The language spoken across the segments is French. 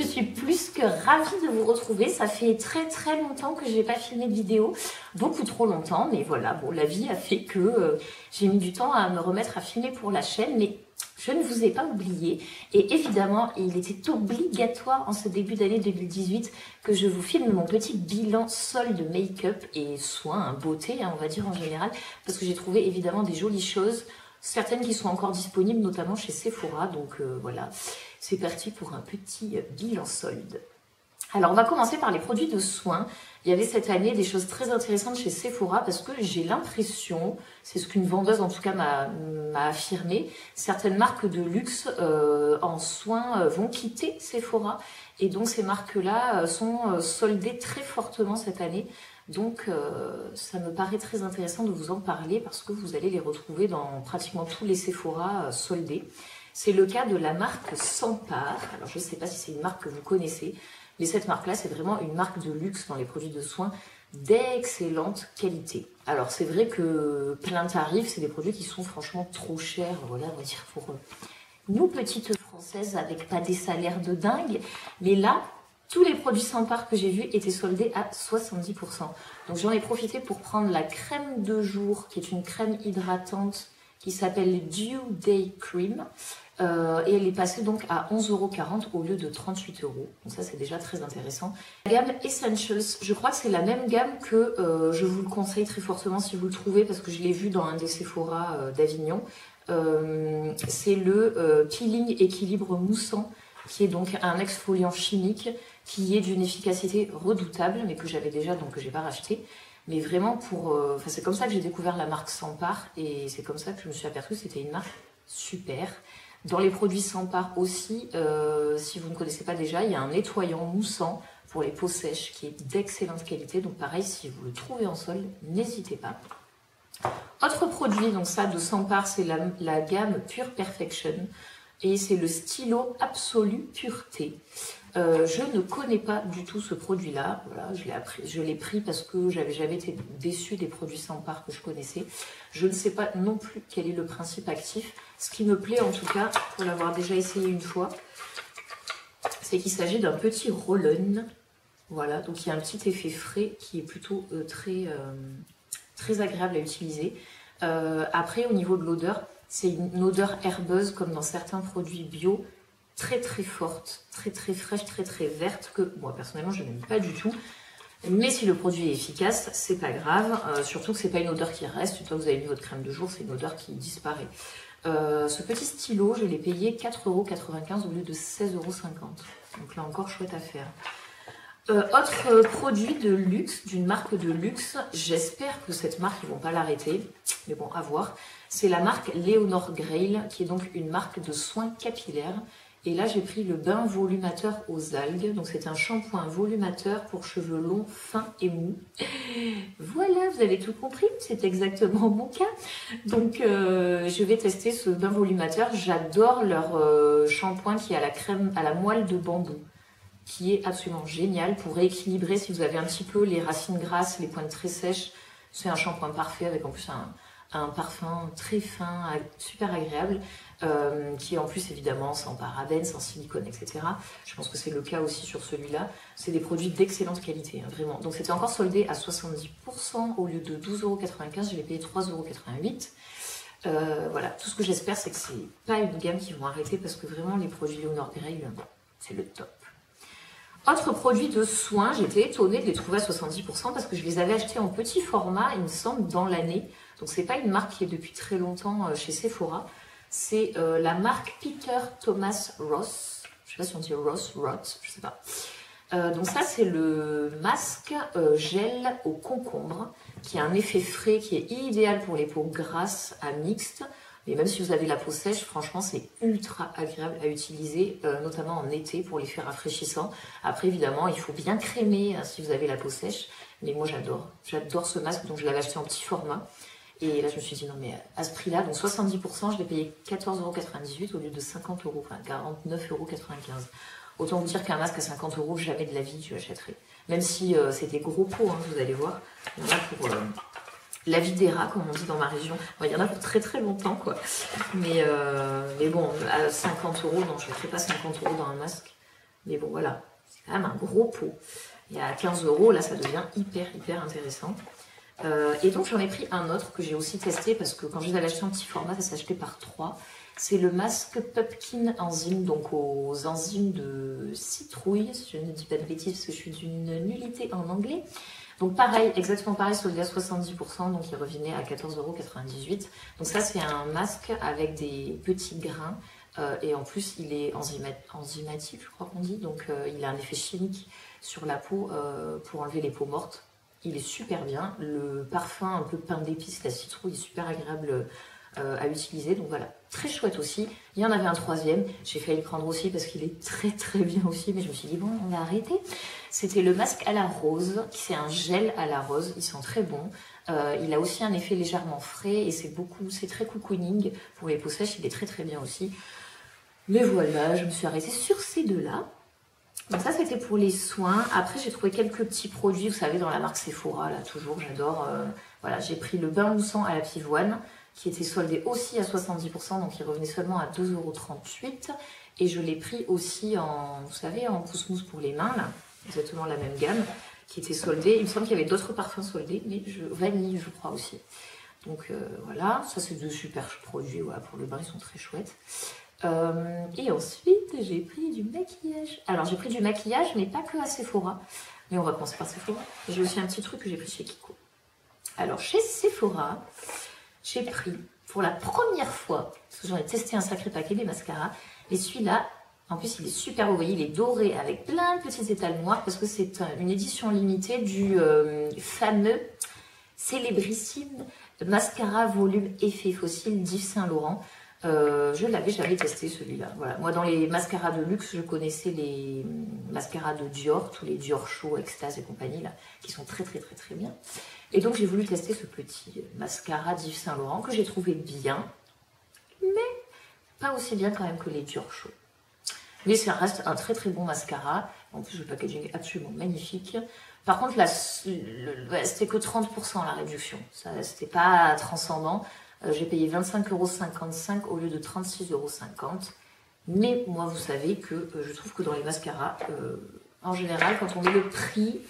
je suis plus que ravie de vous retrouver. Ça fait très longtemps que je n'ai pas filmé de vidéo, beaucoup trop longtemps, mais voilà, bon, la vie a fait que j'ai mis du temps à me remettre à filmer pour la chaîne, mais je ne vous ai pas oublié. Et évidemment, il était obligatoire en ce début d'année 2018 que je vous filme mon petit bilan solde make-up et soins, hein, beauté, hein, on va dire en général, parce que j'ai trouvé évidemment des jolies choses, certaines qui sont encore disponibles, notamment chez Sephora, donc voilà. C'est parti pour un petit bilan solde. Alors, on va commencer par les produits de soins. Il y avait cette année des choses très intéressantes chez Sephora parce que j'ai l'impression, c'est ce qu'une vendeuse en tout cas m'a affirmé, certaines marques de luxe en soins vont quitter Sephora et donc ces marques-là sont soldées très fortement cette année. Donc, ça me paraît très intéressant de vous en parler parce que vous allez les retrouver dans pratiquement tous les Sephora soldés. C'est le cas de la marque Sampar. Alors, je ne sais pas si c'est une marque que vous connaissez, mais cette marque-là, c'est vraiment une marque de luxe dans les produits de soins d'excellente qualité. Alors, c'est vrai que plein tarif, c'est des produits qui sont franchement trop chers, voilà, on va dire, pour nous, petites Françaises, avec pas des salaires de dingue. Mais là, tous les produits Sampar que j'ai vus étaient soldés à 70%. Donc, j'en ai profité pour prendre la crème de jour, qui est une crème hydratante qui s'appelle Dew Day Cream. Et elle est passée donc à 11,40 € au lieu de 38 €. Donc ça, c'est déjà très intéressant. La gamme Essentials, je crois que c'est la même gamme que je vous le conseille très fortement si vous le trouvez, parce que je l'ai vu dans un des Sephora d'Avignon. C'est le Peeling Équilibre Moussant, qui est donc un exfoliant chimique qui est d'une efficacité redoutable, mais que j'avais déjà, donc que j'ai pas racheté. Mais vraiment, c'est comme ça que j'ai découvert la marque Sampar, et c'est comme ça que je me suis aperçue que c'était une marque super. Dans les produits Sampar aussi, si vous ne connaissez pas déjà, il y a un nettoyant moussant pour les peaux sèches qui est d'excellente qualité. Donc pareil, si vous le trouvez en solde, n'hésitez pas. Autre produit, donc ça de Sampar, c'est la gamme Pure Perfection. Et c'est le stylo Absolu Pureté. Je ne connais pas du tout ce produit-là. Voilà, je l'ai pris parce que j'avais jamais été déçue des produits Sampar que je connaissais. Je ne sais pas non plus quel est le principe actif. Ce qui me plaît en tout cas, pour l'avoir déjà essayé une fois, c'est qu'il s'agit d'un petit roll-on. Voilà, donc il y a un petit effet frais qui est plutôt très agréable à utiliser. Après, au niveau de l'odeur, c'est une odeur herbeuse comme dans certains produits bio, très forte, très fraîche, très verte, que moi personnellement je n'aime pas du tout. Mais si le produit est efficace, c'est pas grave, surtout que c'est pas une odeur qui reste. Une fois que vous avez mis votre crème de jour, c'est une odeur qui disparaît. Ce petit stylo, je l'ai payé 4,95 € au lieu de 16,50 €. Donc là encore, chouette affaire. Autre produit de luxe, d'une marque de luxe, j'espère que cette marque, ils vont pas l'arrêter, mais bon, à voir. C'est la marque Leonor Grail, qui est donc une marque de soins capillaires. Et là, j'ai pris le bain volumateur aux algues. Donc, c'est un shampoing volumateur pour cheveux longs, fins et mous. Voilà, vous avez tout compris. C'est exactement mon cas. Donc, je vais tester ce bain volumateur. J'adore leur shampoing qui a la crème à la moelle de bambou, qui est absolument génial pour rééquilibrer si vous avez un petit peu les racines grasses, les pointes très sèches. C'est un shampoing parfait avec en plus un parfum très fin, super agréable, qui est en plus évidemment sans parabènes, sans silicone, etc. Je pense que c'est le cas aussi sur celui-là. C'est des produits d'excellente qualité, hein, vraiment. Donc c'était encore soldé à 70% au lieu de 12,95 €, je l'ai payé 3,88 €. Voilà, tout ce que j'espère, c'est que c'est pas une gamme qui vont arrêter parce que vraiment les produits Leonor Grail, c'est le top. Autre produit de soins, j'étais étonnée de les trouver à 70% parce que je les avais achetés en petit format, il me semble, dans l'année. Donc c'est pas une marque qui est depuis très longtemps chez Sephora. C'est la marque Peter Thomas Roth. Je sais pas si on dit Roth, je sais pas. Donc ça, c'est le masque gel au concombre qui a un effet frais, qui est idéal pour les peaux grasses à mixtes. Mais même si vous avez la peau sèche, franchement, c'est ultra agréable à utiliser, notamment en été pour l'effet rafraîchissant. Après, évidemment, il faut bien crémer hein, si vous avez la peau sèche. Mais moi, j'adore ce masque, donc je l'avais acheté en petit format. Et là, je me suis dit, non, mais à ce prix-là, donc 70%, je l'ai payé 14,98 € au lieu de 50 €, enfin 49,95 €. Autant vous dire qu'un masque à 50 €, jamais de la vie, je l'achèterai. Même si c'est des gros pots, hein, vous allez voir. Il y en a pour la vie des rats, comme on dit dans ma région. Bon, il y en a pour très longtemps, quoi. Mais bon, à 50 €, non, je ne mettrai pas 50 € dans un masque. Mais bon, voilà, c'est quand même un gros pot. Et à 15 €, là, ça devient hyper intéressant. Et donc, j'en ai pris un autre que j'ai aussi testé parce que quand je vais l'acheter en petit format, ça s'achetait par 3. C'est le masque Pumpkin Enzyme, donc aux enzymes de citrouille, si je ne dis pas de bêtises parce que je suis d'une nullité en anglais. Donc pareil, exactement pareil, soldé à 70%, donc il revenait à 14,98 €. Donc ça, c'est un masque avec des petits grains. Et en plus, il est enzymatique, je crois qu'on dit. Donc il a un effet chimique sur la peau pour enlever les peaux mortes. Il est super bien. Le parfum un peu pain d'épices, la citrouille, est super agréable à utiliser. Donc voilà, très chouette aussi. Il y en avait un troisième. J'ai failli le prendre aussi parce qu'il est très bien aussi. Mais je me suis dit, bon, on va arrêter. C'était le masque à la rose. C'est un gel à la rose. Il sent très bon. Il a aussi un effet légèrement frais et c'est très cocooning. Pour les peaux sèches, il est très bien aussi. Mais voilà, je me suis arrêtée sur ces deux-là. Donc ça, c'était pour les soins. Après, j'ai trouvé quelques petits produits, vous savez, dans la marque Sephora, là, toujours, j'adore. Voilà, j'ai pris le bain moussant à la pivoine, qui était soldé aussi à 70%, donc il revenait seulement à 2,38 €. Et je l'ai pris aussi en, vous savez, en pousse-mousse pour les mains, là, exactement la même gamme, qui était soldée. Il me semble qu'il y avait d'autres parfums soldés, mais vanille, je crois aussi. Donc voilà, ça c'est deux super produits, voilà, pour le bain, ils sont très chouettes. Et ensuite, j'ai pris du maquillage. Alors, j'ai pris du maquillage, mais pas que à Sephora. Mais on va commencer par Sephora. J'ai aussi un petit truc que j'ai pris chez Kiko. Alors, chez Sephora, j'ai pris pour la première fois, parce que j'en ai testé un sacré paquet des mascaras, et celui-là, en plus, il est super beau. Vous voyez, il est doré avec plein de petites étals noirs, parce que c'est une édition limitée du fameux célébrissime mascara volume effet fossile d'Yves Saint Laurent. Je l'avais jamais testé celui-là. Voilà. Moi, dans les mascaras de luxe, je connaissais les mascaras de Dior, tous les Dior Show, Extase et compagnie, là, qui sont très bien. Et donc, j'ai voulu tester ce petit mascara d'Yves Saint Laurent que j'ai trouvé bien, mais pas aussi bien quand même que les Dior Show. Mais ça reste un très bon mascara. En plus, le packaging est absolument magnifique. Par contre, là, c'était que 30% la réduction. C'était pas transcendant. J'ai payé 25,55 € au lieu de 36,50 €. Mais moi, vous savez que je trouve que dans les mascaras, en général, quand on met le prix,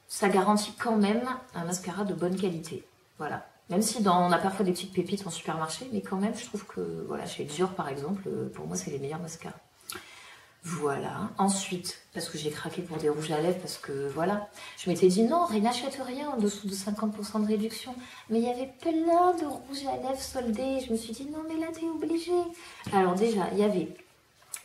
ça garantit quand même un mascara de bonne qualité. Voilà. Même si on a parfois des petites pépites en supermarché, mais quand même, je trouve que, voilà, chez Dior, par exemple, pour moi, c'est les meilleurs mascaras. Voilà. Ensuite, parce que j'ai craqué pour des rouges à lèvres, parce que voilà, je m'étais dit non, n'achète rien en dessous de 50% de réduction. Mais il y avait plein de rouges à lèvres soldés. Je me suis dit non, mais là, t'es obligé. Alors déjà, il y avait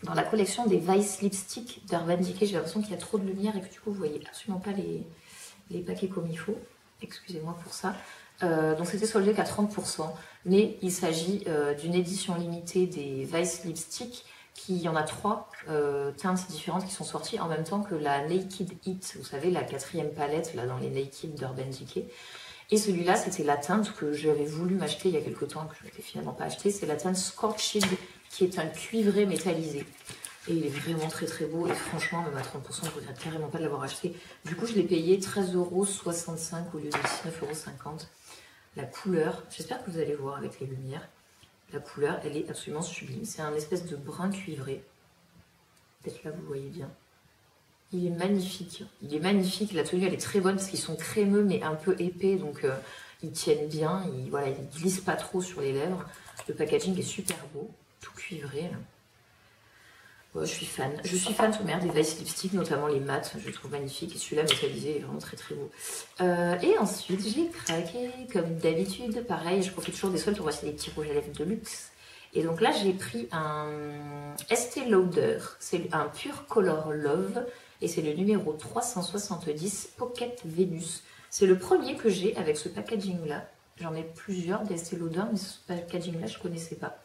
dans la collection des Vice Lipstick d'Urban Decay, j'ai l'impression qu'il y a trop de lumière et que du coup, vous voyez absolument pas les paquets comme il faut. Excusez-moi pour ça. Donc c'était soldé qu'à 30%. Mais il s'agit d'une édition limitée des Vice Lipstick. Il y en a 3 teintes différentes qui sont sorties en même temps que la Naked It, vous savez, la 4e palette là dans les Naked d'Urban Decay. Et celui-là, c'était la teinte que j'avais voulu m'acheter il y a quelques temps, que je n'ai finalement pas acheté. C'est la teinte Scorched, qui est un cuivré métallisé. Et il est vraiment très beau. Et franchement, même à 30%, je ne regrette carrément pas de l'avoir acheté. Du coup, je l'ai payé 13,65 € au lieu de 19,50 €. La couleur, j'espère que vous allez voir avec les lumières. La couleur, elle est absolument sublime. C'est un espèce de brun cuivré. Peut-être là, vous voyez bien. Il est magnifique. Il est magnifique. La tenue, elle est très bonne parce qu'ils sont crémeux mais un peu épais. Donc, ils tiennent bien. Voilà, ils ne glissent pas trop sur les lèvres. Le packaging est super beau. Tout cuivré. Là. Ouais, je suis fan. Je suis fan tout merde des Vice Lipstick, notamment les mats. Je les trouve magnifiques. Et celui-là, métallisé, est vraiment très beau. Et ensuite, j'ai craqué, comme d'habitude. Pareil, je profite toujours des soldes pour acheter des petits rouges à lèvres de luxe. Et donc là, j'ai pris un Estée Lauder. C'est un Pure Color Love. Et c'est le numéro 370 Pocket Venus. C'est le premier que j'ai avec ce packaging-là. J'en ai plusieurs d'Estée Lauder, mais ce packaging-là, je ne connaissais pas.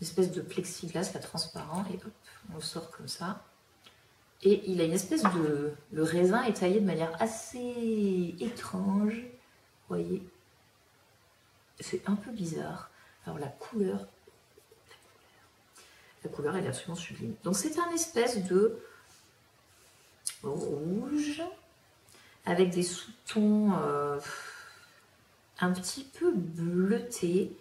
Une espèce de plexiglas, là, transparent. Et hop, on le sort comme ça. Et il a une espèce de... Le raisin est taillé de manière assez étrange. Vous voyez? C'est un peu bizarre. Alors la couleur... La couleur, elle est absolument sublime. Donc c'est un espèce de rouge avec des sous-tons un petit peu bleutés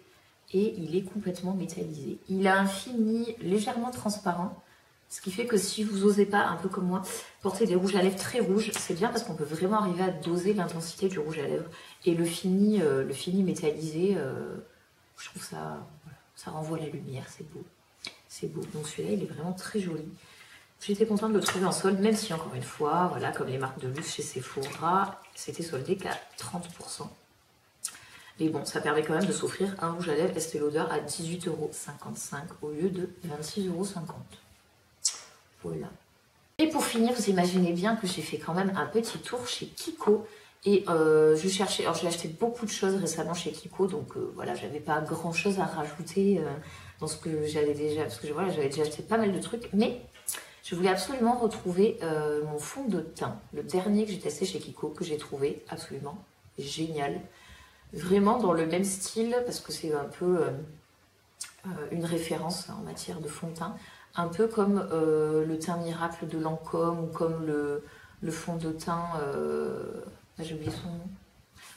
et il est complètement métallisé. Il a un fini légèrement transparent Ce qui fait que si vous n'osez pas, un peu comme moi, porter des rouges à lèvres très rouges, c'est bien parce qu'on peut vraiment arriver à doser l'intensité du rouge à lèvres. Et le fini métallisé, je trouve ça, voilà, ça renvoie la lumière, c'est beau. C'est beau. Donc celui-là, il est vraiment très joli. J'étais contente de le trouver en solde, même si encore une fois, voilà, comme les marques de luxe chez Sephora, c'était soldé qu'à 30%. Mais bon, ça permet quand même de s'offrir un rouge à lèvres Estée Lauder à 18,55 € au lieu de 26,50 €. Voilà. Et pour finir, vous imaginez bien que j'ai fait quand même un petit tour chez Kiko. Et je cherchais, alors j'ai acheté beaucoup de choses récemment chez Kiko, donc voilà, j'avais pas grand chose à rajouter dans ce que j'avais déjà, parce que voilà, j'avais déjà acheté pas mal de trucs, mais je voulais absolument retrouver mon fond de teint, le dernier que j'ai testé chez Kiko, que j'ai trouvé absolument génial. Vraiment dans le même style, parce que c'est un peu une référence en matière de fond de teint, un peu comme le teint miracle de Lancôme ou comme le fond de teint, j'ai oublié son nom,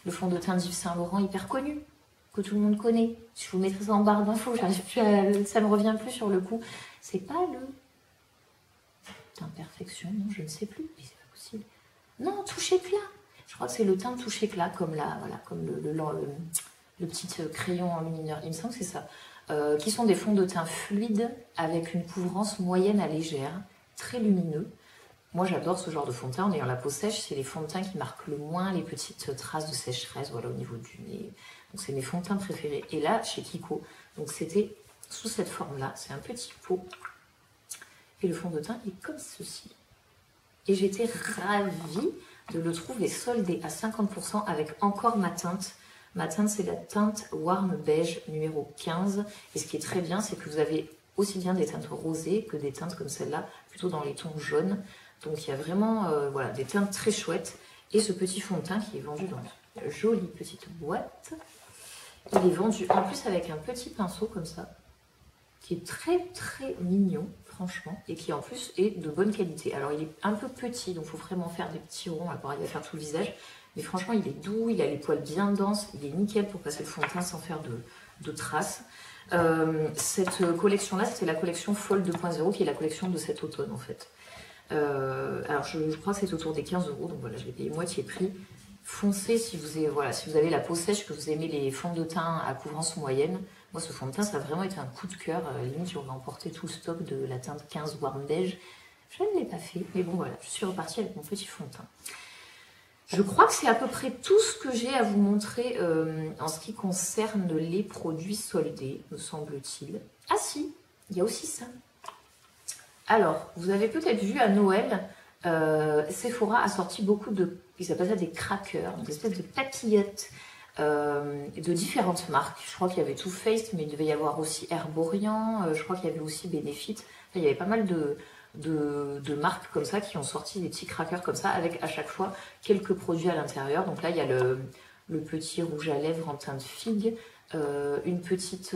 le fond de teint d'Yves Saint Laurent hyper connu, que tout le monde connaît. Je vous mettrai ça en barre d'infos, ça me revient plus sur le coup. C'est pas le teint perfection, non, je ne sais plus, mais c'est pas possible. Non, touche éclat. Je crois que c'est le teint touche éclat, comme là, voilà, comme le petit crayon enlumineur. Il me semble que c'est ça. Qui sont des fonds de teint fluides avec une couvrance moyenne à légère, très lumineux. Moi j'adore ce genre de fond de teint en ayant la peau sèche, c'est les fonds de teint qui marquent le moins les petites traces de sécheresse, voilà, au niveau du nez. Donc c'est mes fonds de teint préférés. Et là, chez Kiko, donc c'était sous cette forme-là, c'est un petit pot. Et le fond de teint est comme ceci. Et j'étais ravie de le trouver soldé à 50% avec encore ma teinte. Ma teinte, c'est la teinte Warm Beige numéro 15. Et ce qui est très bien, c'est que vous avez aussi bien des teintes rosées que des teintes comme celle-là, plutôt dans les tons jaunes. Donc il y a vraiment voilà, des teintes très chouettes. Et ce petit fond de teint qui est vendu dans une jolie petite boîte. Il est vendu en plus avec un petit pinceau comme ça, qui est très très mignon, franchement, et qui en plus est de bonne qualité. Alors il est un peu petit, donc il faut vraiment faire des petits ronds pour arriver à faire tout le visage. Mais franchement, il est doux, il a les poils bien denses, il est nickel pour passer le fond de teint sans faire de traces. Cette collection-là, c'était la collection Fall 2.0, qui est la collection de cet automne, en fait. Alors, je crois que c'est autour des 15 €, donc voilà, je l'ai payé moitié prix. Foncez si vous avez, voilà, si vous avez la peau sèche, que vous aimez les fonds de teint à couvrance moyenne. Moi, ce fond de teint, ça a vraiment été un coup de cœur. Limite, j'aurais emporté tout le stock de la teinte 15 Warm Beige. Je ne l'ai pas fait, mais bon, voilà, je suis repartie avec mon petit fond de teint. Je crois que c'est à peu près tout ce que j'ai à vous montrer en ce qui concerne les produits soldés, me semble-t-il. Ah si, il y a aussi ça. Alors, vous avez peut-être vu à Noël, Sephora a sorti beaucoup de, ils appellent ça des crackers, des espèces de papillotes de différentes marques. Je crois qu'il y avait Too Faced, mais il devait y avoir aussi Herborian, je crois qu'il y avait aussi Benefit. Enfin, il y avait pas mal de marques comme ça qui ont sorti des petits crackers comme ça avec à chaque fois quelques produits à l'intérieur. Donc là il y a le petit rouge à lèvres en teinte figue, une petite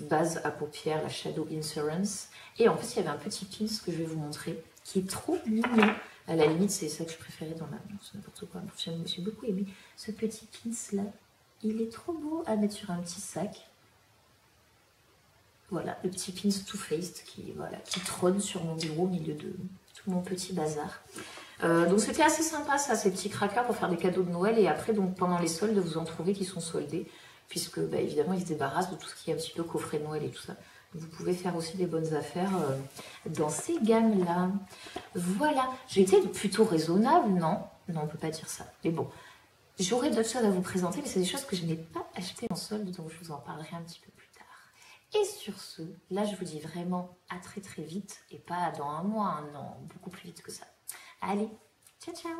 base à paupières, la Shadow Insurance, et en plus il y avait un petit pins que je vais vous montrer qui est trop mignon. À la limite c'est ça que je préférais dans la... Non, c'est n'importe quoi, j'ai beaucoup aimé ce petit pins là, il est trop beau à mettre sur un petit sac. Voilà, le petit pins Too Faced qui, voilà, qui trône sur mon bureau au milieu de tout mon petit bazar. Donc c'était assez sympa ça, ces petits crackers pour faire des cadeaux de Noël. Et après, donc pendant les soldes, vous en trouvez qui sont soldés. Puisque bah, évidemment, ils se débarrassent de tout ce qui est un petit peu coffret Noël et tout ça. Vous pouvez faire aussi des bonnes affaires dans ces gammes-là. Voilà, j'ai été plutôt raisonnable, non? Non, on ne peut pas dire ça. Mais bon, j'aurais d'autres choses à vous présenter, mais c'est des choses que je n'ai pas achetées en solde, donc je vous en parlerai un petit peu plus. Et sur ce, là je vous dis vraiment à très très vite, et pas dans un mois, non, beaucoup plus vite que ça. Allez, ciao ciao!